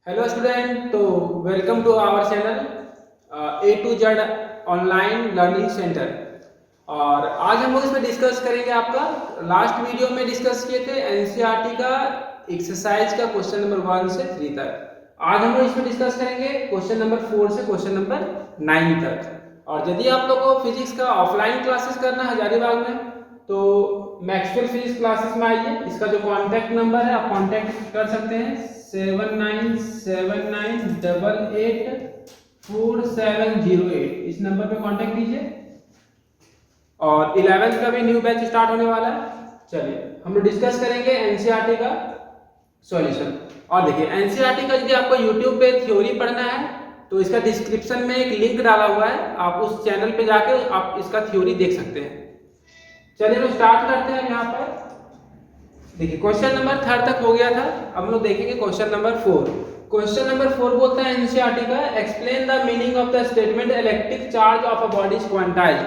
Hello student, तो welcome to our channel A to Z online learning centre. और आज हम लोग इसमें डिस्कस करेंगे। आपका लास्ट वीडियो में डिस्कस किए थे एनसीईआरटी का एक्सरसाइज का क्वेश्चन नंबर 1 से 3 तक। आज हम लोग इसमें डिस्कस करेंगे क्वेश्चन नंबर 4 से क्वेश्चन नंबर 9 तक। और यदि आप लोगों को फिजिक्स का ऑफलाइन क्लासेस करना है हजारीबाग में, तो मैक्सवेल फिजिक्स क्लासेस में आइए। इसका जो कॉन्टैक्ट नंबर है आप कॉन्टैक्ट कर सकते हैं 7979884708। इस नंबर पे कांटेक्ट कीजिए। और 11th का भी न्यू बैच स्टार्ट होने वाला है। चलिए हम लोग डिस्कस करेंगे एनसीईआरटी का सॉल्यूशन। और देखिए एनसीईआरटी का यदि आपको यूट्यूब पे थ्योरी पढ़ना है तो इसका डिस्क्रिप्शन में एक लिंक डाला हुआ है, आप उस चैनल पे जाके आप इसका थ्योरी देख सकते हैं। चलिए हम स्टार्ट करते हैं। यहाँ पर देखिए क्वेश्चन नंबर 3 तक हो गया था। अब हम लोग देखेंगे क्वेश्चन नंबर 4। क्वेश्चन नंबर 4 बोलता है एनसीईआरटी का explain the meaning of the statement electric charge of a body is quantized.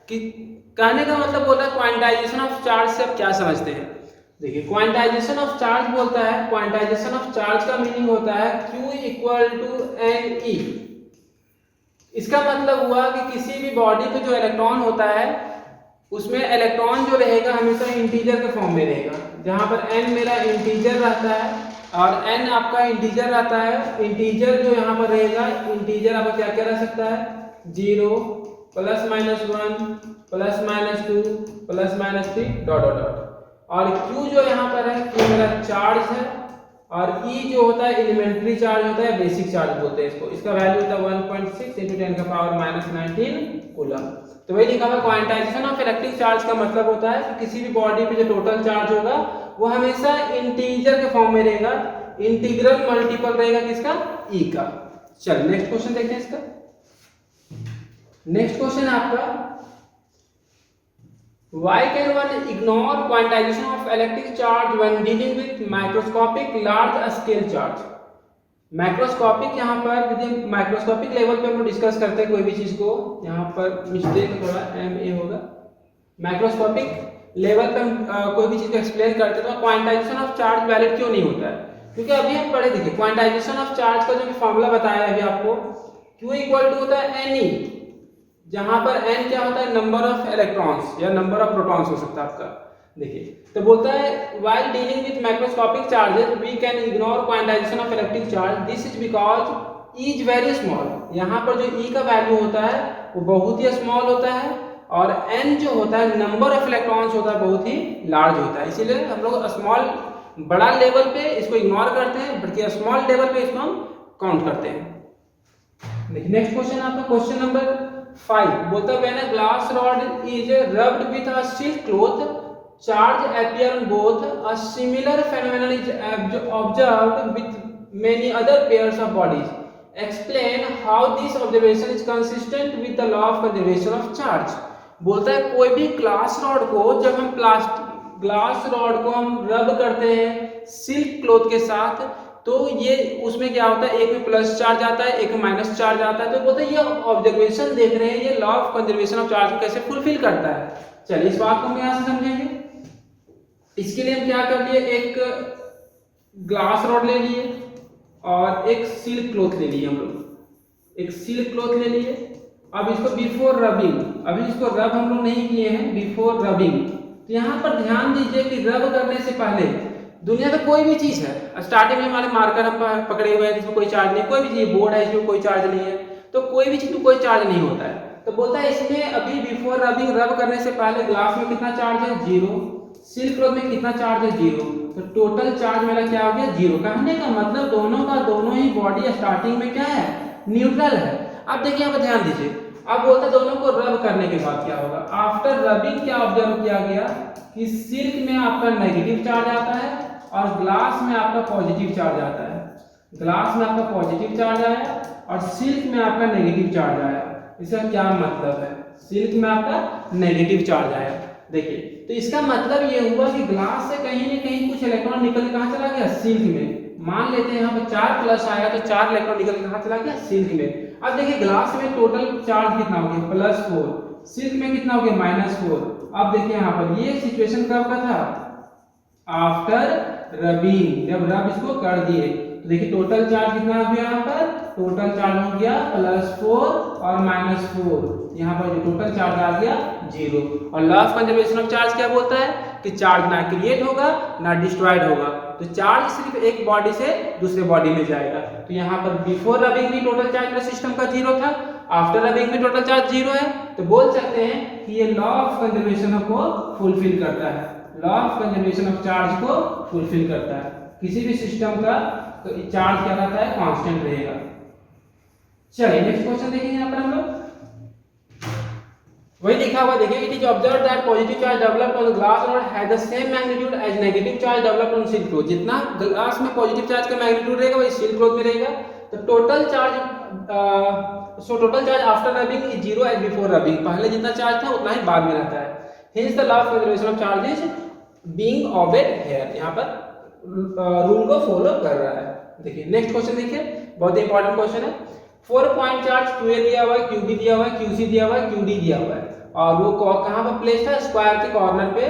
कि कहने का मतलब बोला है क्वांटाइजेशन ऑफ चार्ज से आप क्या समझते हैं। देखिए क्वांटाइजेशन ऑफ चार्ज बोलता है, क्वांटाइजेशन ऑफ चार्ज का मीनिंग होता है Q equal to n e. इसका मतलब हुआ कि किसी भी बॉडी पे जो इलेक्ट्रॉन होता है उसमें इलेक्ट्रॉन जो रहेगा हमेशा इंटीजर के फॉर्म में रहेगा। जहां पर n मेरा इंटीजर रहता है और n आपका इंटीजर रहता है। इंटीजर जो यहाँ पर रहेगा, इंटीजर आपका क्या क्या रह सकता है, 0 plus minus 1 plus minus 2 plus minus 3 dot dot dot. और q जो यहाँ पर है q मेरा चार्ज है। और E जो होता है एलिमेंट्री चार्ज होता है, बेसिक चार्ज बोलते हैं इसको। इसका वैल्यू होता है 1.6 × 10⁻⁻19 कूलम। तो वही लिखा हुआ क्वांटाइजेशन ऑफ इलेक्ट्रिक चार्ज का मतलब होता है कि किसी भी बॉडी पे जो टोटल चार्ज होगा वो हमेशा इंटीजर के फॉर्म में रहेगा, इंटीग्रल मल्टीपल रहेगा किसका, E का। चलिए नेक्स्ट क्वेश्चन देखते हैं इसका। नेक्स्ट क्वेश्चन है आपका Why can one ignore quantization of electric charge when dealing with microscopic large scale charge? Microscopic यहाँ पर यदि माइक्रोस्कोपिक लेवल पे हम डिस्कस करते हैं कोई भी चीज को, यहाँ पर मिस्टेक थोड़ा MA होगा। माइक्रोस्कोपिक लेवल पे हम कोई भी चीज को एक्सप्लेन करते हैं तो क्वांटाइजेशन ऑफ चार्ज वैलिड क्यों नहीं होता है, क्योंकि अभी हम पढ़े देखिए क्वांटाइजेशन ऑफ चार्ज का जो फॉर्मूला बताया है अभी आपको, Q इक्वल टू होता है Ne, जहां पर n क्या होता है, नंबर ऑफ इलेक्ट्रॉन्स या नंबर ऑफ प्रोटॉन्स हो सकता है आपका। देखिए तो बोलता है while dealing with macroscopic charges we can ignore quantization of electric charge, this is because E is very small। यहाँ पर जो E का वैल्यू होता है वो बहुत ही स्मॉल होता है और n जो होता है नंबर ऑफ इलेक्ट्रॉन्स होता है बहुत ही लार्ज होता है। इसीलिए हम लोग स्मॉल बड़ा लेवल पे इसको इग्नोर करते हैं, बल्कि स्मॉल लेवल पे इसको हम काउंट करते हैं। देखिए नेक्स्ट क्वेश्चन आपका क्वेश्चन नंबर 5 बोलता है when a glass rod is rubbed with a silk cloth charge appear on both, a similar phenomenon is observed with many other pairs of bodies. Explain how this observation is consistent with the law of conservation of charge. बोलता है कोई भी glass rod को जब हम glass rod को हम रब करते हैं सिल्क क्लॉथ के साथ तो ये उसमें क्या होता है, एक में प्लस चार्ज आता है एक में माइनस चार्ज आता है। तो बोलते हैं ये ऑब्जर्वेशन देख रहे हैं, ये law of conservation of charge को कैसे फुलफिल करता है। चलिए इस बात को हम यहां से समझेंगे। इसके लिए हम क्या कर लिए, एक ग्लास रॉड ले लिए और एक सिल्क क्लॉथ ले लिए। हम लोग एक सिल्क क्लॉथ ले लिए। अब इसको बिफोर रबिंग, अभी इसको रब हम लोग नहीं किए हैं, बिफोर रबिंग। तो यहाँ पर ध्यान दीजिए कि रब करने से पहले दुनिया में कोई भी चीज है, स्टार्टिंग में हमारे मार्कर हम पकड़े हुए हैं जिसमें कोई चार्ज नहीं, कोई भी चीज बोर्ड है इसमें कोई चार्ज नहीं है, तो कोई भी चीज में कोई चार्ज नहीं होता है। तो बोलता है इसमें अभी बिफोर रबिंग, रब करने से पहले ग्लास में कितना चार्ज है, 0। सिल्क क्लॉथ में कितना चार्ज है, 0। तो टोटल चार्ज मेरा क्या हो गया, 0। कहने का मतलब दोनों का दोनों ही बॉडी स्टार्टिंग में क्या है, न्यूट्रल है। अब देखिए यहाँ पर ध्यान दीजिए। अब बोलता है दोनों को रब करने के बाद क्या होगा, आफ्टर रबिंग क्या ऑब्जर्व किया गया कि सिल्क में आपका नेगेटिव चार्ज आता है और ग्लास में आपका पॉजिटिव चार्ज आता है। ग्लास में आपका पॉजिटिव चार्ज आया और सिल्क में आपका नेगेटिव चार्ज आया। इसका क्या मतलब है, सिल्क में आपका नेगेटिव चार्ज आया। देखिए तो इसका मतलब ये हुआ कि ग्लास से कहीं ना कहीं कुछ इलेक्ट्रॉन निकल के कहाँ चला गया, सिल्क में। मान लेते हैं यहाँ पर 4 प्लस आया तो 4 इलेक्ट्रॉन निकल के कहाँ चला गया, सिल्क में। अब देखिए ग्लास में टोटल चार्ज कितना हो गया, +4। सिल्क में कितना हो गया, -4। अब देखिए यहाँ पर ये सिचुएशन कब का था, आफ्टर रबिंग, जब रब इसको कर दिए तो देखिए टोटल चार्ज कितना हो गया, यहाँ पर टोटल चार्ज हो गया +4 और -4, यहाँ पर जो टोटल चार्ज आ गया 0। और law of conservation of charge क्या बोलता है कि चार्ज ना क्रिएट होगा ना डिस्ट्रॉयड होगा, तो चार्ज सिर्फ एक बॉडी से दूसरे बॉडी में जाएगा। तो यहाँ पर बिफोर रबिंग भी टोटल चार्ज मेरे सिस्टम का 0 था, आफ्टर रबिंग भी टोटल चार्ज 0 है, तो बोल सकते हैं कि ये लॉ ऑफ कंजर्वेशन को फुलफिल करता है, law of conservation of charge को फुलफिल करता है। किसी भी सिस्टम का तो चार्ज क्या रहता है, कांस्टेंट रहेगा। चलिए नेक्स्ट क्वेश्चन देखेंगे यहाँ पर हम लोग, वही लिखा हुआ देखिए, it is observed that positive charge developed on glass rod has the same magnitude as negative charge developed on silk cloth. जितना ग्लास में पॉजिटिव चार्ज का मैग्नीट्यूड रहेगा वही सिल्क क्लॉथ में रहेगा। तो total charge after rubbing is 0 as before rubbing, पहले जितना चार्ज था उतना ही बाद में रहता है। Hence the law of conservation of charges being obeyed here, यहाँ पर रूल को फॉलो कर रहा है। देखिए नेक्स्ट क्वेश्चन देखिए, बहुत इंपॉर्टेंट क्वेश्चन है। 4 पॉइंट चार्ज QA दिया हुआ है, QB दिया हुआ है, QC दिया हुआ है, QD दिया हुआ है, और वो कहां पर प्लेस है, स्क्वायर के कॉर्नर पे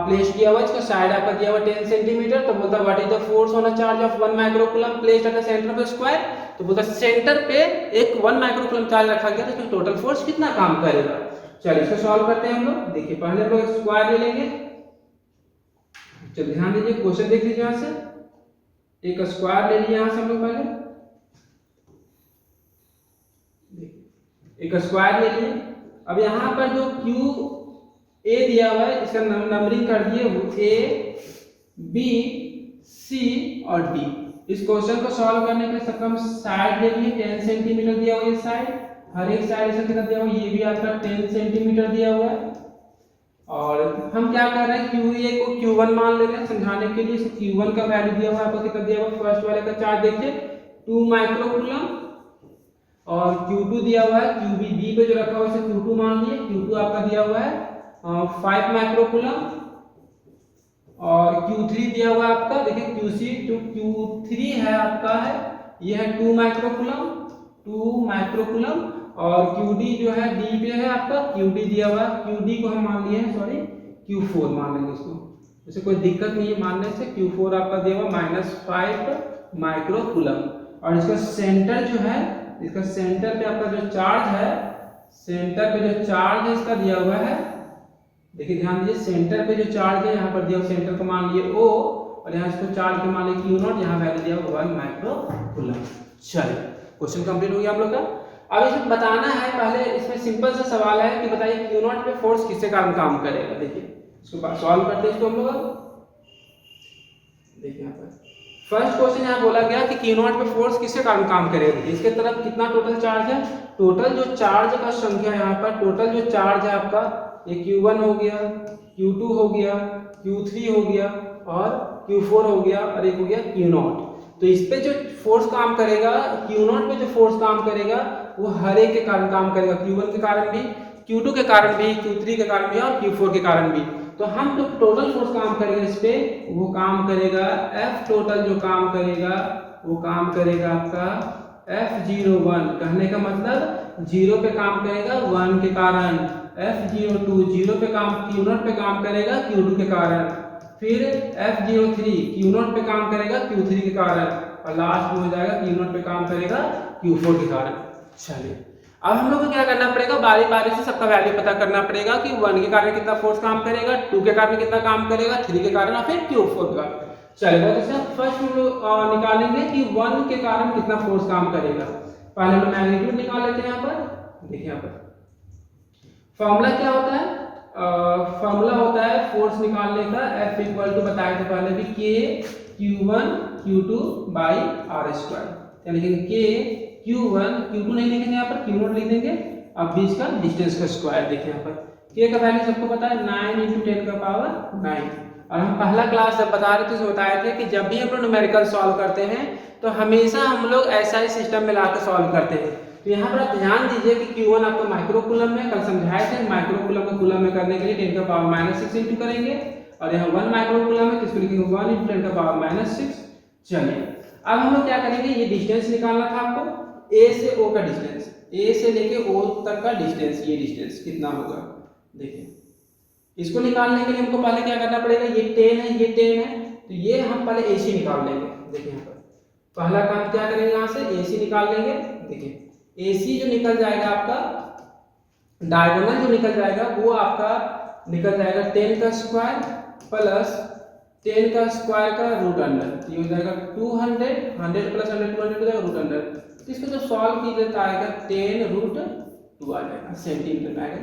प्लेस किया हुआ है। इसका साइड आपका दिया हुआ 10 सेंटीमीटर। तो बोलता what is the force on a charge of 1 microcoulomb placed at the centre of the square. तो बोलता सेंटर पे एक 1 माइक्रोकूलम चार्ज रखा गया, तो इसमें टोटल फोर्स कितना काम करेगा। चलिए इसको सॉल्व करते हैं हम लोग। देखिए पहले हम लोग स्क्वायर ले लेंगे। चलिए ध्यान दीजिए, क्वेश्चन देख लीजिए, यहाँ से एक स्क्वायर ले लिया, यहाँ से हम लोग पहले एक स्क्वायर ले लिए। अब यहाँ पर जो QA दिया हुआ है इसका नंबरिंग कर दिए A, B, C और D। इस क्वेश्चन को सॉल्व करने के लिए सबका हम साइड ले लिए, 10 सेंटीमीटर दिया हुआ है, साइड हर एक साइड से कितना दिया हुआ है, ये भी आपका 10 सेंटीमीटर दिया हुआ है। और हम क्या कर रहे हैं, QA को Q1 मान ले रहे हैं समझाने के लिए। Q1 का वैल्यू दिया हुआ है, आपको कितना दिया हुआ है, फर्स्ट वाले का चार्ज देखिए 2 माइक्रोकूलम, और Q2 दिया हुआ है, QB B पे जो रखा हुआ है Q2 मान लिए। Q2 आपका दिया हुआ है 5 माइक्रोकूलम, और Q3 दिया हुआ है आपका, देखिए QC जो Q3 है आपका है ये है 2 माइक्रोकूलम, और QD जो है D पे है आपका, QD दिया हुआ है, QD को हम मान लिए हैं, सॉरी Q4 मान लेंगे इसको, इससे कोई दिक्कत नहीं है मानने से। Q4 आपका दिया हुआ -5 माइक्रोकूलम, और इसका सेंटर जो है, इसका सेंटर पे आपका जो चार्ज है, सेंटर पे जो चार्ज है इसका दिया हुआ है, देखिए ध्यान दीजिए, सेंटर पे जो चार्ज है यहाँ पर दिया हुआ, सेंटर को मान लिए O, और यहाँ इसको चार्ज को मान लिए Q0, यहाँ वैल्यू दिया हुआ 1 माइक्रोकूलम। चलिए क्वेश्चन कंप्लीट हो गया हम लोग का। अब इसमें बताना है, पहले इसमें सिंपल सा सवाल है कि बताइए Q0 पे फोर्स किसके कारण काम करेगा। देखिए इसको सॉल्व करते हैं इसको हम लोग। देखिए यहाँ पर फर्स्ट क्वेश्चन यहाँ बोला गया कि Q0 पे फोर्स किसके कारण काम करेगा। इसके तरफ कितना टोटल चार्ज है, टोटल जो चार्ज का संख्या यहाँ पर, टोटल जो चार्ज है आपका, ये Q1 हो गया, Q2 हो गया, Q3 हो गया, और Q4 हो गया, और एक हो गया Q0। तो इस पे जो फोर्स काम करेगा, Q0 पे जो फोर्स काम करेगा वो हर एक के कारण काम करेगा, Q1 के कारण भी, Q2 के कारण भी, Q3 के कारण भी, और Q4 के कारण भी। तो हम जो टोटल फोर्स काम करेगा इस पे, वो काम करेगा F टोटल, जो काम करेगा वो काम करेगा आपका F01। कहने का मतलब 0 पे काम करेगा 1 के कारण, F02 0 पे काम, Q0 पे काम करेगा Q2 के कारण, फिर F03 Q0 पे काम करेगा Q3 के कारण, और लास्ट में हो जाएगा Q0 पे काम करेगा Q4 के कारण। चलिए अब हम लोग को क्या करना पड़ेगा, बारी बारी से सबका वैल्यू पता करना पड़ेगा कि 1 के कारण कितना फोर्स काम करेगा, 2 के कारण कितना काम करेगा, 3 के कारण, और फिर Q4 के कारण। चलिए बहुत अच्छा, फर्स्ट हम लोग निकालेंगे कि 1 के कारण कितना फोर्स काम करेगा। पहले हम मैग्नीट्यूड निकाल लेते हैं। यहाँ पर देखिए, यहाँ पर फॉर्मूला क्या होता है, फॉर्मूला होता है फोर्स निकालने का, F इक्वल टू बताए थे पहले भी, K Q1 Q2 by R², यानी कि K Q1 Q2 नहीं लिखेंगे यहाँ पर, Q0 लिख देंगे, अब बीच का डिस्टेंस का स्क्वायर। देखिए यहाँ पर K का वैल्यू सबको पता है 9 × 10⁻⁹, और हम पहला क्लास जब बता रहे थे तो बताए थे कि जब भी हम लोग न्यूमेरिकल सॉल्व करते हैं तो हमेशा हम लोग ऐसा ही सिस्टम में लाकर सॉल्व करते हैं। तो यहाँ पर आप ध्यान दीजिए कि Q1 आपको माइक्रोकूलम में कल समझाए थे, माइक्रोकूलम को कूलम में करने के लिए 10⁻⁻6 इंटू करेंगे, और यहाँ 1 माइक्रोकूलम है, किसको लिखेंगे 1 × 10⁻⁶। चलिए अब हम लोग क्या करेंगे, ये डिस्टेंस निकालना था आपको, A से O का डिस्टेंस, A से लेके O तक का डिस्टेंस, ये डिस्टेंस कितना होगा। देखिए इसको निकालने के लिए हमको पहले क्या करना पड़ेगा, ये 10 है, ये 10 है, तो ये हम पहले AC निकाल लेंगे। देखिए यहाँ पर पहला काम क्या करेंगे, यहाँ से AC निकाल लेंगे। देखिए AC जो निकल जाएगा आपका, डायगोनल जो निकल जाएगा वो आपका निकल जाएगा 10 का स्क्वायर प्लस 10 का स्क्वायर का रूट अंडर, ये हो जाएगा 200, 100 प्लस 100 200 हो जाएगा रूट अंडर। तो इसको जब सॉल्व कीजिए तो आएगा 10 रूट 2 आ जाएगा सेंटीमीटर में आएगा।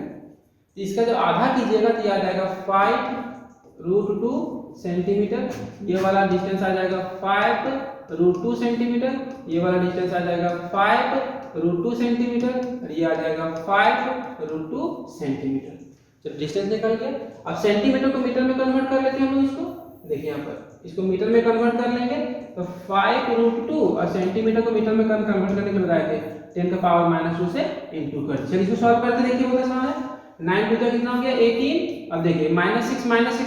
तो इसका जो आधा कीजिएगा तो ये आ जाएगा 5 रूट 2 सेंटीमीटर, ये वाला डिस्टेंस आ जाएगा 5 रूट 2 सेंटीमीटर, ये वाला डिस्टेंस आ जाएगा 5 रूट 2 सेंटीमीटर और ये आ जाएगा 5 रूट 2 सेंटीमीटर। चलो डिस्टेंस निकल गया। अब सेंटीमीटर को मीटर में कन्वर्ट कर लेते हैं हम लोग इसको। देखिए यहाँ पर इसको मीटर में कन्वर्ट कर लेंगे तो 5 रूट 2 और सेंटीमीटर को मीटर में कन्वर्ट करने के लगाए थे 10 का पावर -2 से इनटू कर। चलिए इसको सॉल्व करते देखिए बहुत आसान है। 9 टू कितना हो गया 18, अब देखिए -6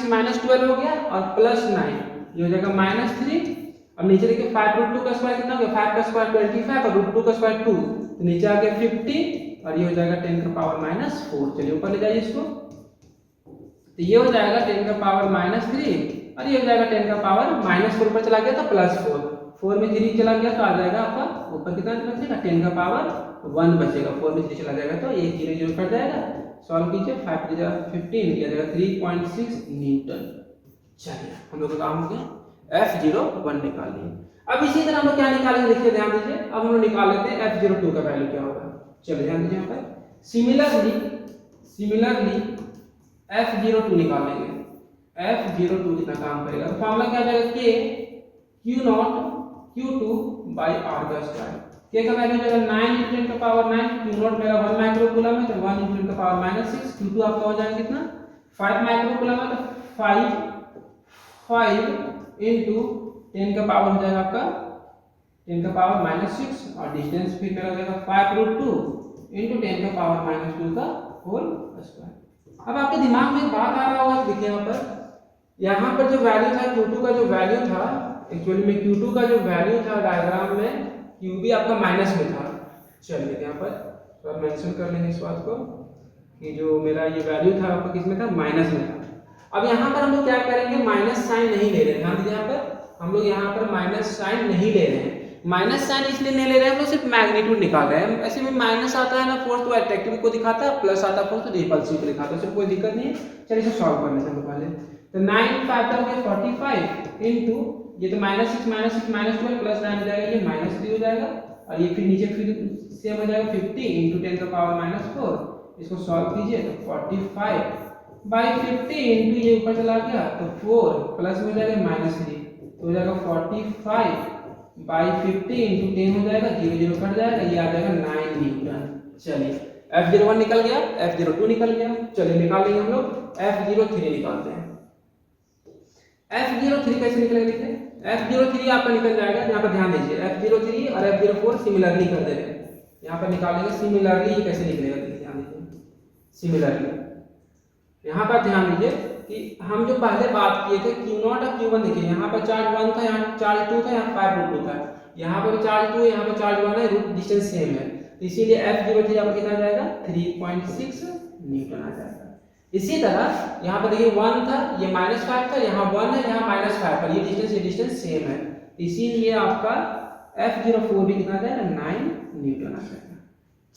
-12 हो गया और +9 ये हो जाएगा -3। अब नीचे देखिए 5 रूट 2 का स्क्वायर कितना हो गया, 5 का स्क्वायर 25 और रूट 2 का स्क्वायर 2, तो नीचे आ गया 50 और ये हो जाएगा 10 का पावर -4। चलिए ऊपर ले जाइए इसको, तो ये हो जाएगा 10 का पावर -3 और ये हो जाएगा 10 का पावर -4 ऊपर चला गया तो +4, 4 में 3 चला गया तो आ जाएगा आपका ऊपर कितना बचेगा 10 का पावर 1 बचेगा, 4 में 3 चला जाएगा तो ये 0 0 कट जाएगा। सॉल्व कीजिए 5 3 जा 15, ये आ जाएगा 3.6 न्यूटन। चलिए हम लोग का काम हो गया F01 निकाल लिए। अब इसी तरह हम लोग क्या निकालेंगे देखिए ध्यान दीजिए। अब हम लोग निकाल लेते हैं F02 का वैल्यू क्या होगा। चलिए ध्यान दीजिए यहाँ पर सिमिलरली F02 निकाल लेंगे। F02 कितना काम करेगा, तो फॉर्मूला क्या आ जाएगा K Q0 Q2 by R का स्क्वायर। K का वैल्यू जाएगा 9 × 10 का पावर 9, Q0 मेरा 1 माइक्रोकूलम है तो 1 × 10 का पावर -6, Q2 आपका हो जाएगा कितना 5 माइक्रोकूलम है तो 5 into 10 का पावर हो जाएगा आपका 10 का पावर -6 और डिस्टेंस फिर मेरा हो जाएगा 5 रूट 2 into 10 का पावर -2 का होल स्क्वायर। अब आपके दिमाग में बात आ रहा होगा, देखिए यहाँ पर जो वैल्यू था Q2 का जो वैल्यू था, एक्चुअली में Q2 का जो वैल्यू था डायग्राम में Q भी आपका माइनस में था। चलिए यहाँ पर थोड़ा मेंशन कर लेंगे इस बात को कि जो मेरा ये वैल्यू था आपका किस में था, माइनस में था। अब यहाँ पर हम लोग क्या करेंगे, माइनस साइन नहीं ले रहे हैं। ध्यान दीजिए यहाँ पर हम लोग यहाँ पर माइनस साइन नहीं ले रहे हैं। माइनस साइन इसलिए नहीं ले रहे हैं, हम लोग सिर्फ मैग्नीट्यूड निकाल रहे हैं। ऐसे में माइनस आता है ना फोर्स तो अट्रैक्टिव को दिखाता है, प्लस आता है फोर्स तो रिपल्सिव को दिखाता है, उससे कोई दिक्कत नहीं है। चलिए इसे सॉल्व कर लेते हैं पहले। तो 9 5 हो गया 45 इनटू ये तो -6 -12 प्लस 9 हो जाएगा, ये -3 हो जाएगा और ये फिर नीचे फिर सेम हो जाएगा 50 इनटू 10 का पावर -4। इसको सॉल्व कीजिए तो 45 बाई 50 इनटू ये ऊपर चला गया तो 4 प्लस में हो जाएगा -3 तो हो जाएगा 45 बाई 50 इनटू 10 हो जाएगा, 0 0 कट जाएगा, ये आ जाएगा 9 न्यूटन। चलिए F01 निकल गया, F02 निकल गया। चलिए निकाल लेंगे हम लोग F03 निकालते हैं। F03 कैसे निकलेगा देखिए, F03 आपका निकल जाएगा, यहाँ पर ध्यान दीजिए F03 और F04 सिमिलरली कर दे रहे हैं। यहाँ पर निकालेंगे सिमिलरली, ये कैसे निकलेगा देखिए, ध्यान दीजिए सिमिलरली। यहाँ पर ध्यान दीजिए कि हम जो पहले बात किए थे Q0 और Q1, देखिए यहाँ पर चार्ज 1 था, यहाँ चार्ज 2 था, यहाँ 5 रूट 2 था, यहाँ पर चार्ज 2 है, यहाँ पर चार्ज 1 है, रूट डिस्टेंस सेम है, तो इसीलिए F03 आपका कितना आ जाएगा 3.6 न्यूटन आ जाएगा। इसी तरह यहाँ पर देखिए 1 था, ये -5 था, यहाँ 1 है, यहाँ -5 पर ये डिस्टेंस सेम है, इसीलिए आपका F04 भी कितना आ जाएगा 9 न्यूटन आ जाएगा।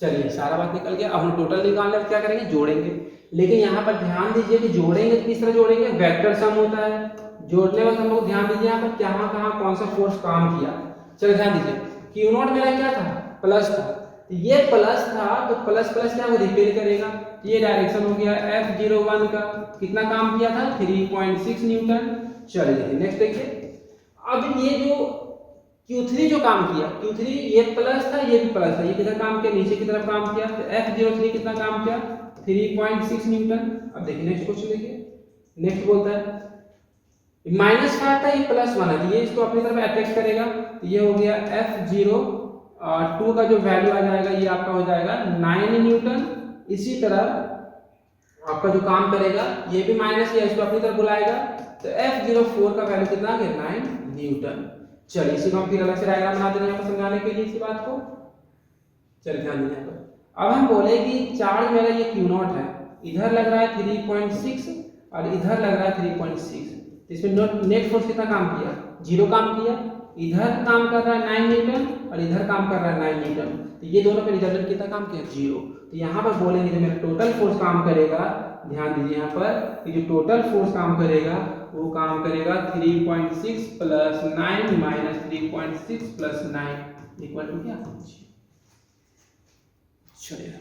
चलिए सारा बात निकल गया। अब हम टोटल निकालने में क्या करेंगे, जोड़ेंगे। लेकिन यहाँ पर ध्यान दीजिए कि जोड़ेंगे तो किस तरह जोड़ेंगे, वेक्टर सम होता है। जोड़ने वक्त हम लोग ध्यान दीजिए यहाँ पर कहाँ कहाँ कौन सा फोर्स काम किया। चलिए ध्यान दीजिए Q0 मेरा क्या था, प्लस था, तो ये प्लस था तो प्लस प्लस क्या वो रिपेल करेगा, ये डायरेक्शन हो गया। F01 का कितना काम किया था 3.6 न्यूटन। चलिए देखिए नेक्स्ट देखिए, अब ये जो Q3 जो काम किया, Q3 ये प्लस था, ये भी प्लस था, ये कितना काम किया, नीचे की तरफ काम किया, तो F03 कितना काम किया 3.6 न्यूटन। अब देखिए नेक्स्ट क्वेश्चन देखिए, नेक्स्ट बोलता है -5 था, ये +1 है, तो ये इसको अपनी तरफ अट्रैक्ट करेगा, तो ये हो गया F02 का जो वैल्यू आ जाएगा ये आपका हो जाएगा 9 न्यूटन। इसी तरह आपका जो काम करेगा ये भी माइनस, या इसको अपनी तरफ बुलाएगा, तो F04 का वैल्यू कितना आ गया 9 न्यूटन। चलिए इसी को हम फिर अलग से डायग्राम बना देंगे यहाँ पर समझाने के लिए इसी बात को। चलिए ध्यान दीजिए यहाँ पर, अब हम बोले कि चार्ज मेरा ये Q0 है, इधर लग रहा है 3.6 और इधर लग रहा है 3.6, तो इसमें नेट फोर्स कितना काम किया 0 काम किया, इधर काम कर रहा है 9 न्यूटन और इधर काम कर रहा है 9 न्यूटन, तो ये दोनों पे रिजल्टेंट कितना काम किया 0। तो यहाँ पर बोलेंगे जो मेरा टोटल फोर्स काम करेगा, ध्यान दीजिए यहाँ पर कि जो टोटल फोर्स काम करेगा वो काम करेगा 3.6 plus 9 minus 3.6 plus 9 equal to क्या। चलिए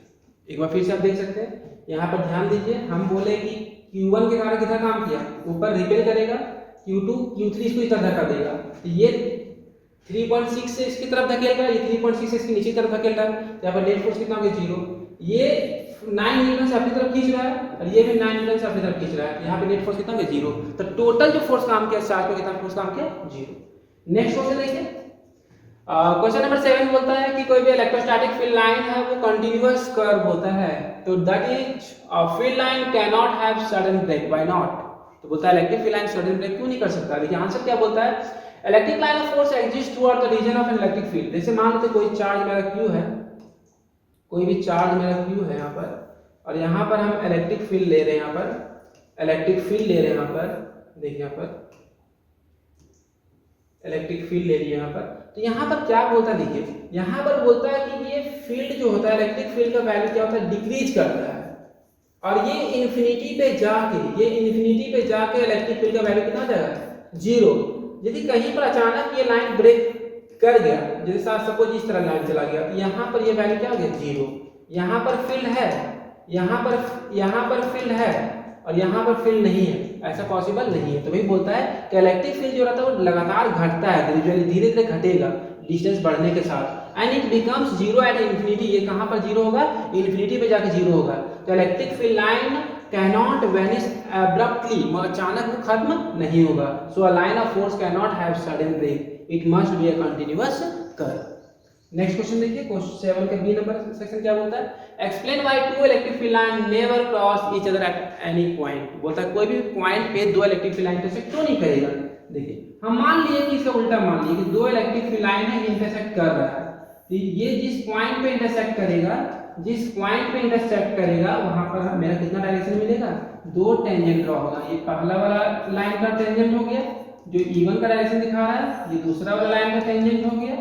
एक बार फिर से आप देख सकते हैं, यहाँ पर ध्यान दीजिए, हम बोले कि Q1 के कारण कितना काम किया, ऊपर रिपेल करेगा, Q2 Q3 इसको इस तरह धक्का देगा, तो ये 3.6 से इसकी तरफ धकेल रहा है, ये 3.6 से इसकी नीचे तरफ धकेल रहा है, यहाँ पर नेट फोर्स कितना हो गया 0। ये 9 न्यूटन से अपनी तरफ खींच रहा है और ये भी 9 न्यूटन से अपनी तरफ खींच रहा है, यहाँ पे नेट फोर्स कितना हो गया 0। तो टोटल जो फोर्स काम किया चार्ज पे कितना फोर्स काम किया 0। नेक्स्ट क्वेश्चन देखिए, क्वेश्चन नंबर 7 बोलता है कि कोई भी इलेक्ट्रोस्टैटिक फील्ड लाइन है वो कंटीन्यूअस कर्व होता है, तो that is a field line can not have sudden break, why not. तो बोलता है electric field line sudden break क्यों नहीं कर सकता। देखिए आंसर क्या बोलता है, electric line of force exist throughout the region of an electric field. जैसे मान लो कोई चार्ज मेरा Q है, कोई भी चार्ज मेरा Q है यहाँ पर, और यहाँ पर हम इलेक्ट्रिक फील्ड ले रहे हैं, यहाँ पर इलेक्ट्रिक फील्ड ले रहे हैं, यहाँ पर देखिए यहाँ पर इलेक्ट्रिक फील्ड ले लिया यहाँ पर, तो यहाँ पर क्या बोलता है, देखिए यहाँ पर बोलता है कि ये फील्ड जो होता है इलेक्ट्रिक फील्ड का वैल्यू क्या होता है डिक्रीज करता है, और ये इन्फिनिटी पे जाके इलेक्ट्रिक फील्ड का वैल्यू कितना हो जाएगा 0। यदि कहीं पर अचानक ये लाइन ब्रेक कर गया, जैसे सपोज इस तरह लाइन चला गया, तो यहाँ पर ये वैल्यू क्या हो गया 0। यहाँ पर फील्ड है, यहाँ पर फील्ड है और यहाँ पर फील्ड नहीं है, ऐसा पॉसिबल नहीं है। तो वही बोलता है कि इलेक्ट्रिक फील्ड जो रहता है वो लगातार घटता है, ग्रेजुअली धीरे धीरे घटेगा डिस्टेंस बढ़ने के साथ, and it becomes 0 at infinity. ये कहाँ पर 0 होगा, इन्फिनिटी पे जाके 0 होगा। तो electric field line can not vanish abruptly, अचानक वो खत्म नहीं होगा। So a line of force can not have sudden break, it must be a continuous curve. Next question देखिए, क्वेश्चन 7 का बी नंबर सेक्शन क्या बोलता है, explain why two electric field line never cross each other at any point. बोलता है कोई भी point पे दो इलेक्ट्रिक फील्ड लाइन इंटरसेक्ट क्यों नहीं करेगा। देखिए हम मान लिए कि इसका उल्टा मान लिए कि दो इलेक्ट्रिक फील्ड लाइन है इंटरसेक्ट कर रहा है, तो ये जिस पॉइंट पे इंटरसेक्ट करेगा वहां पर मेरा कितना डायरेक्शन मिलेगा, दो टेंजेंट ड्रॉ होगा। ये पहला वाला लाइन का टेंजेंट हो गया जो E1 का डायरेक्शन दिखा रहा है, ये दूसरा वाला लाइन का टेंजेंट हो गया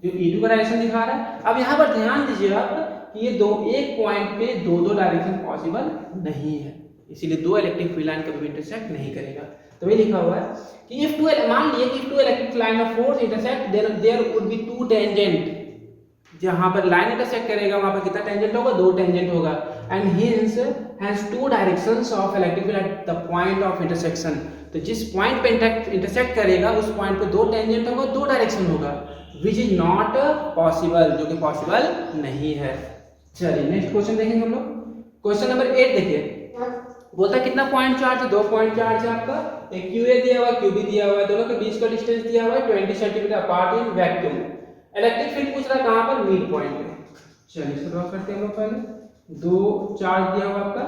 जो E2 का डायरेक्शन दिखा रहा है। अब यहाँ पर ध्यान दीजिए आप कि ये दो एक पॉइंट पे दो डायरेक्शन पॉसिबल नहीं है, इसीलिए दो इलेक्ट्रिक फील्ड लाइन कभी भी इंटरसेक्ट नहीं करेगा। तो ये लिखा हुआ है कि इफ टू, मान लिए कि two electric line of force intersect there would be two tangent. जहां पर लाइन इंटरसेक्ट करेगा वहां पर कितना टेंजेंट होगा, दो टेंजेंट होगा, and hence has two directions of electric field at the point of intersection. तो जिस पॉइंट पे इंटरसेक्ट करेगा उस पॉइंट पे दो टेंजेंट होगा, दो डायरेक्शन होगा, विच इज नॉट पॉसिबल, जो कि पॉसिबल नहीं है। चलिए नेक्स्ट क्वेश्चन देखेंगे हम लोग, क्वेश्चन नंबर 8 देखिए, बोलता है कितना पॉइंट चार्ज है, 2 पॉइंट चार्ज है आपका, एक QA दिया हुआ है, QB दिया हुआ है, दोनों के बीच का डिस्टेंस दिया हुआ है 20 centimetre apart in vacuum. Electric field पूछ रहा है कहां पर, मिड पॉइंट पे। चलिए इसको ड्रॉ करते हैं हम लोग। पहले दो चार्ज दिया हुआ आपका,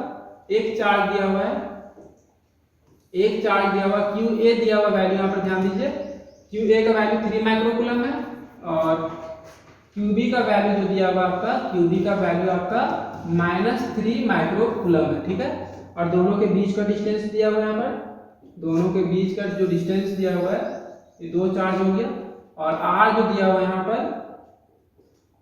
एक चार्ज दिया हुआ है, एक चार्ज दिया हुआ QA दिया हुआ वैल्यू यहाँ पर ध्यान दीजिए, QA का वैल्यू 3 माइक्रोकूलम है और QB का वैल्यू जो दिया हुआ आपका, QB का वैल्यू आपका -3 माइक्रोकूलम है, ठीक है। और दोनों के बीच का डिस्टेंस दिया हुआ है यहाँ पर, दोनों के बीच का जो डिस्टेंस दिया हुआ है ये दो चार्ज हो गया, और R जो दिया हुआ है यहाँ पर,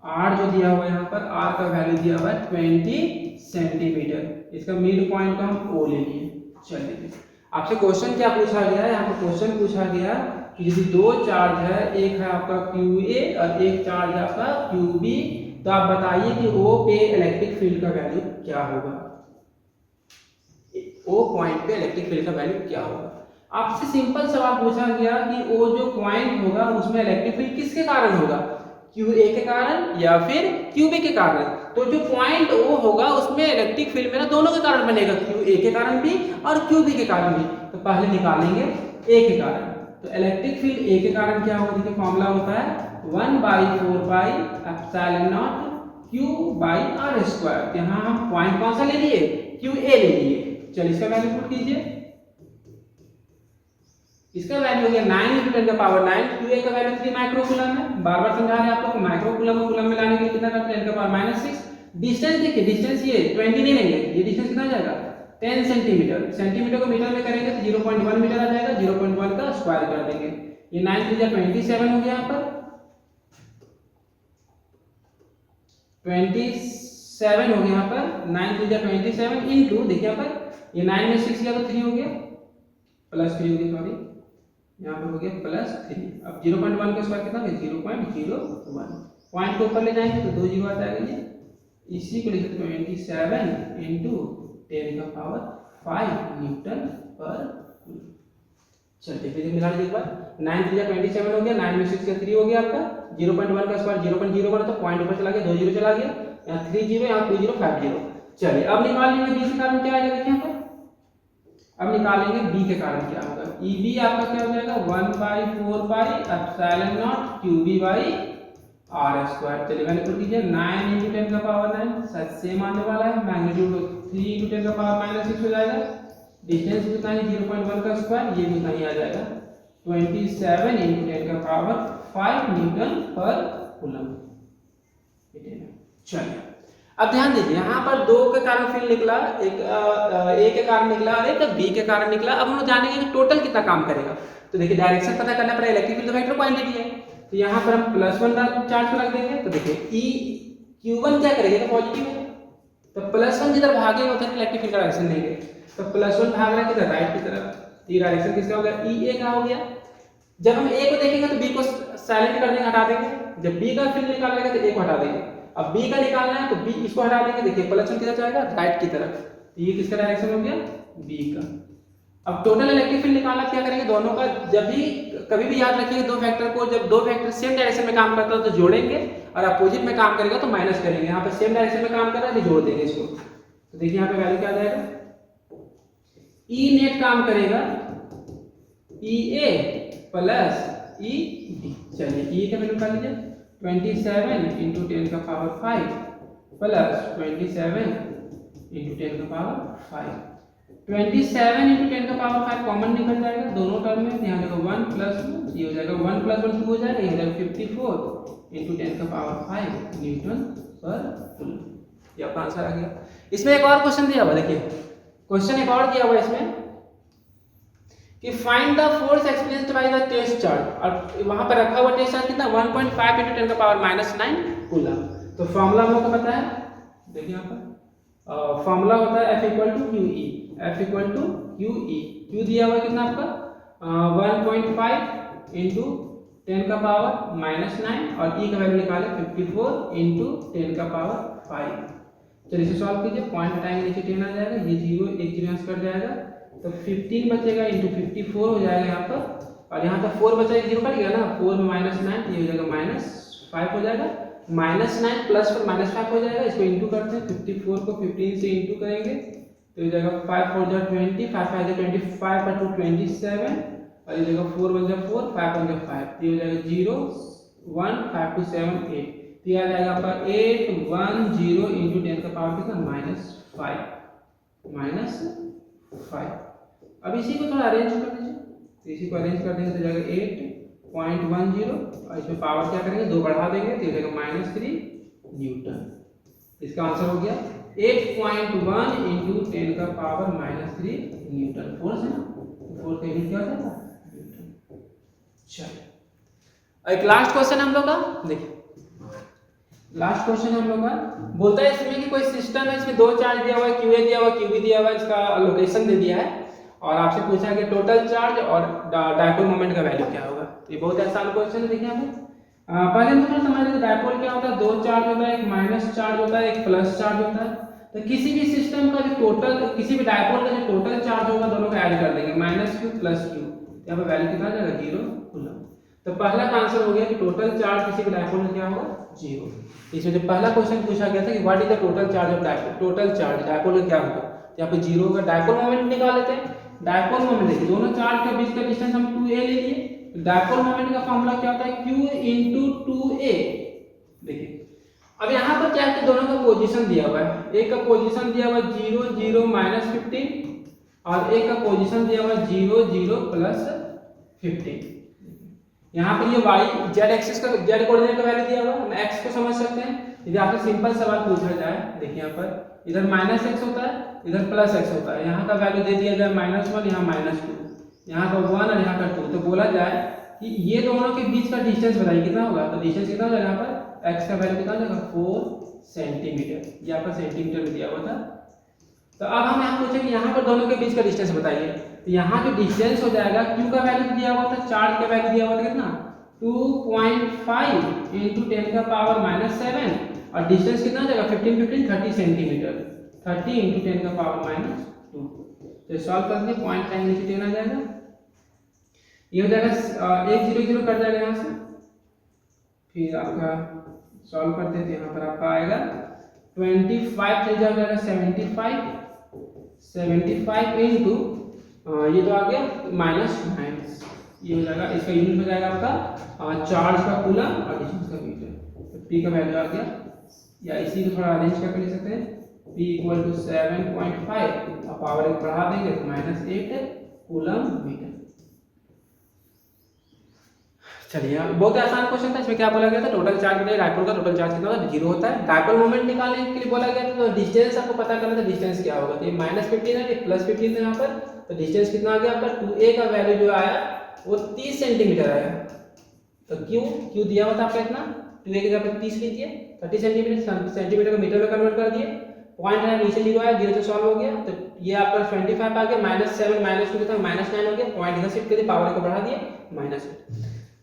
R जो दिया हुआ है यहाँ पर, R का वैल्यू दिया हुआ है 20 सेंटीमीटर। इसका मिड पॉइंट का हम O ले लिए। चलिए आपसे क्वेश्चन क्या पूछा गया है, यहाँ पर क्वेश्चन पूछा गया कि यदि दो चार्ज है, एक है आपका QA और एक चार्ज है आपका QB, तो आप बताइए कि O पे इलेक्ट्रिक फील्ड का वैल्यू क्या होगा, O पॉइंट पे इलेक्ट्रिक फील्ड का वैल्यू क्या होगा। आपसे सिंपल सवाल पूछा गया कि O जो पॉइंट होगा उसमें इलेक्ट्रिक फील्ड किसके कारण होगा, QA के कारण या फिर QB के कारण। तो जो पॉइंट O होगा उसमें इलेक्ट्रिक फील्ड मेरा दोनों के कारण बनेगा, QA के कारण भी और QB के कारण भी। तो पहले निकालेंगे A के कारण, तो इलेक्ट्रिक फील्ड A के कारण क्या होगा, देखिए फॉर्मूला होता है 1/4 पाई एप्सिलॉन नॉट Q/r²। यहाँ हम पॉइंट कौन सा ले लिए, QA ले लिए। चलिए इसका वैल्यू पुट कीजिए, इसका वैल्यू हो गया 9 × 10⁻⁹, QA का वैल्यू 3 माइक्रोकूलम है। बार बार समझा रहे हैं आप लोग को, माइक्रोकूलम को कूलम में लाने के लिए कितना करते हैं 10⁻⁶। डिस्टेंस देखिए, डिस्टेंस ये 20 नहीं लेंगे, ये डिस्टेंस कितना जाएगा 10 सेंटीमीटर। सेंटीमीटर को मीटर में करेंगे तो 0.1 मीटर आ जाएगा, 0.1 का स्क्वायर कर देंगे। ये 9 3 जा 27 हो गया यहाँ पर, 27 हो गया यहाँ पर, 9 3 जा 27 इनटू देखिए यहाँ पर ये 9 में 6 गया तो 3 हो गया, प्लस 3 हो गया, सॉरी यहाँ पर हो गया प्लस 3। अब 0.1 का स्क्वायर कितना है 0.01, पॉइंट को ऊपर ले जाएंगे तो 2 जीरो आ जाएगा, ये इसी को लिखते हैं 27 इनटू 10 का पावर 5 न्यूटन पर कूलम। चलिए फिर मिला लीजिए एक बार, 9 3 जा 27 हो गया, 9 में 6 का 3 हो गया आपका, 0.1 का स्क्वायर 0.01 तो पॉइंट ऊपर चला गया, 2 जीरो चला गया, यहाँ 3 जीरो, यहाँ 2 जीरो 5 जीरो। चलिए अब निकाल लेंगे बी के कारण क्या आएगा, देखिए यहाँ पर अब निकालेंगे बी के कारण क्या होगा, ईबी आपका क्या हो जाएगा 1/4 pi epsilon naught q b by r square. चलिए वैल्यू पुट कीजिए, 9 × 10 का पावर 9 सच सेम आने वाला है, मैग्नीट्यूड 3 × 10 का पावर -6 हो जाएगा, डिस्टेंस भी उतना ही 0.1 का स्क्वायर, ये भी उतना ही आ जाएगा 27 × 10 का पावर 5 न्यूटन पर कूलम। चलिए अब ध्यान दीजिए, यहाँ पर 2 के कारण फील्ड निकला, एक ए के कारण निकला और एक बी के कारण निकला। अब हम लोग जानेंगे कि टोटल कितना काम करेगा। तो देखिए डायरेक्शन पता करना पड़ेगा, इलेक्ट्रिक फील्ड वेक्टर क्वांटिटी है, तो यहाँ पर हम +1 चार्ज को रख देंगे, तो देखिए ई Q1 क्या करेगा, तो पॉजिटिव है, तो +1 जिधर भागेगा उधर इलेक्ट्रिक फील्ड का डायरेक्शन लेंगे, तो +1 भाग रहा है किधर, राइट की तरफ, ये डायरेक्शन किसका हो गया, EA का हो गया। जब हम ए को देखेंगे तो बी को साइलेंट कर देंगे, हटा देंगे, जब बी का फील्ड निकालेंगे तो ए को हटा देंगे। अब बी का निकालना है तो बी इसको हटा देंगे, देखिए +1 किधर जाएगा, राइट की तरफ, तो ये किसका डायरेक्शन हो गया, बी का। अब टोटल इलेक्ट्रिक फील्ड निकालना क्या करेंगे, दोनों का जब भी कभी भी याद रखिएगा, दो फैक्टर को जब दो फैक्टर सेम डायरेक्शन में काम करता है तो जोड़ेंगे, और अपोजिट में काम करेगा तो माइनस करेंगे। यहाँ पे सेम डायरेक्शन में काम कर रहा है तो जोड़ देंगे इसको, तो देखिए यहाँ पे वैल्यू क्या आ जाएगा, ई नेट काम करेगा EA प्लस EB। चलिए ई का वैल्यू निकाल लीजिए, 27 × 10 का पावर 5 प्लस 27 × 10 का पावर 5, 27 × 10 का पावर 5 कॉमन निकल जाएगा दोनों टर्म में, यहाँ देखो 1 + ये हो जाएगा 1 + 1 2 हो जाएगा, ये हो जाएगा 54 × 10 का पावर 5 न्यूटन पर कूलम। ये आपका आंसर आ गया। इसमें एक और क्वेश्चन दिया हुआ, देखिए क्वेश्चन एक और दिया हुआ इसमें कि find the force experienced by the test charge, और वहां पर रखा हुआ टेस्ट चार्ज कितना 1.5 × 10 का पावर -9 कूलम। तो फॉर्मूला हम लोग को पता है, देखिए यहाँ पर फॉर्मूला होता है F = QE, F = QE, Q दिया हुआ कितना आपका 1.5 × 10 का पावर -9 और E का वैल्यू निकाले 54 × 10 का पावर 5। चलिए इसे सॉल्व कीजिए, पॉइंट हटाएंगे नीचे 10 आ जाएगा, ये 0 1 0 कट जाएगा, तो 15 बचेगा × 54 हो जाएगा यहाँ पर, और यहाँ पर 4 बचा, 0 कट गया ना, 4 में -9 ये हो जाएगा -5 हो जाएगा, -9 प्लस पर -5 हो जाएगा, इसको इंटू करते हैं, 54 को 15 से इंटू करेंगे तो ये जाएगा 5 4 जा 20, 5 5 जा 25 पर 2 27, और ये जाएगा 4 1 जा 4 5 1 जा 5, ये हो जाएगा 0 1 5 2 7 8, तो ये आ जाएगा आपका 8 1 0 × 10 का पावर कितना -5। अब इसी को थोड़ा अरेंज कर दीजिए, तो इसी को अरेंज कर देंगे तो जाएगा 8.10, और इसमें पावर क्या करेंगे 2 बढ़ा देंगे तो ये जाएगा -3 न्यूटन। इसका आंसर हो गया 8.1 × 10 का पावर -3 न्यूटन। फोर्स है ना, फोर्स का यूनिट क्या होता है न्यूटन। चलिए एक लास्ट क्वेश्चन हम लोग का, देखिए लास्ट क्वेश्चन हम लोग का बोलता है इसमें कि कोई सिस्टम है, इसमें 2 चार्ज दिया हुआ है, QA दिया हुआ है, QB दिया हुआ है, इसका लोकेशन दे दिया है, और आपसे पूछा कि टोटल चार्ज और डायपोल मोमेंट का वैल्यू क्या होगा। ये बहुत आसान क्वेश्चन है, देखिए हमें पहले हम थोड़ा समझ लेते, डायपोल क्या होता है, 2 चार्ज होता है, एक माइनस चार्ज होता है, एक प्लस चार्ज होता है। तो किसी भी सिस्टम का जो टोटल, किसी भी डायपोल का जो टोटल चार्ज होगा दोनों को ऐड कर देंगे, -q + q, यहाँ पर वैल्यू कितना आ जाएगा 0 कूलम। तो पहला का आंसर हो गया कि टोटल चार्ज किसी भी डायपोल में क्या होगा 0। इसमें जो पहला क्वेश्चन पूछा गया था कि what is the total charge of dipole, total charge dipole का क्या होगा, यहाँ पे 0 होगा। डायपोल मोमेंट निकाल लेते हैं, डायपोल मोमेंट देखिए दोनों चार्ज के बीच का डिस्टेंस हम 2a ले लिए, डायपोल मोमेंट का फॉर्मूला क्या होता है q × 2a। देखिए अब यहाँ पर क्या है, दोनों का पोजीशन दिया हुआ है, एक का पोजीशन दिया हुआ है 0 0 -15 और एक का पोजीशन दिया हुआ है 0 0 + 15। यहाँ पर ये y z एक्सिस का z कोऑर्डिनेट का वैल्यू दिया हुआ है, हम x को समझ सकते हैं। यदि आपसे सिंपल सवाल पूछा जाए, देखिए यहाँ पर इधर -x होता है, इधर +x होता है, यहाँ का वैल्यू दे दिया जाए -1, यहाँ -2, यहाँ का 1 और यहाँ का 2, तो बोला जाए कि ये दोनों के बीच का डिस्टेंस बताइए कितना होगा। तो डिस्टेंस कितना हो जाएगा यहाँ पर, x का वैल्यू कितना हो जाएगा 4 सेंटीमीटर, ये आपका सेंटीमीटर में दिया हुआ था। तो अब हम यहाँ पूछे कि यहाँ पर दोनों के बीच का डिस्टेंस बताइए। तो यहाँ जो डिस्टेंस हो जाएगा, q का वैल्यू दिया हुआ था, चार्ज का वैल्यू दिया हुआ था कितना 2.5 × 10⁻⁻7 और डिस्टेंस कितना हो जाएगा 15 30 सेंटीमीटर, 30 × 10⁻²। तो सॉल्व करके पॉइंट का नीचे टेन आ जाएगा, ये हो जाएगा 1 0 0 कट जाएगा यहाँ से। फिर आपका सॉल्व करते थे, यहाँ पर आपका आएगा 25 3 जाएगा 75 इंटू ये तो आ गया माइनस, ये हो जाएगा, इसका यूनिट हो जाएगा आपका चार्ज का कूलम और डिस्टेंस का मीटर। तो p का वैल्यू आ गया, या इसी को थोड़ा अरेंज करके लिख सकते हैं, p = 7.5 और पावर एक बढ़ा देंगे तो -8 कूलम मीटर। चलिए, बहुत आसान क्वेश्चन था। इसमें क्या बोला गया था, टोटल चार्ज बताइए, डायपोल का टोटल चार्ज कितना होता है, 0 होता है। डायपोल मोमेंट निकालने के लिए बोला गया था, तो डिस्टेंस आपको पता करना था, डिस्टेंस क्या होगा। तो ये -15 है, ये +15 है यहाँ पर, तो डिस्टेंस कितना आ गया आपका 2a का वैल्यू जो आया वो 30 सेंटीमीटर आया। तो क्यू दिया हुआ था आपका इतना, 2a की जगह 30 लीजिए, 30 सेंटीमीटर को मीटर में कन्वर्ट कर दिए, पॉइंट है नीचे 0 आया, 0 से सॉल्व हो गया। तो ये आपका 25 आ गया, -7 -2 कितना -9 हो गया, पॉइंट इधर शिफ्ट कर दिए, पावर को बढ़ा दिए -8।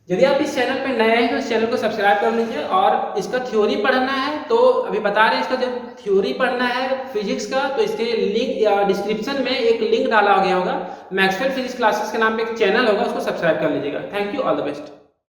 यदि आप इस चैनल पे नए हैं तो इस चैनल को सब्सक्राइब कर लीजिए, और इसका थ्योरी पढ़ना है तो अभी बता रहे हैं, इसका जब थ्योरी पढ़ना है फिजिक्स का तो इसके लिंक या डिस्क्रिप्शन में एक लिंक डाला गया होगा, मैक्सवेल फिजिक्स क्लासेस के नाम पे एक चैनल होगा, उसको सब्सक्राइब कर लीजिएगा। Thank you, all the best.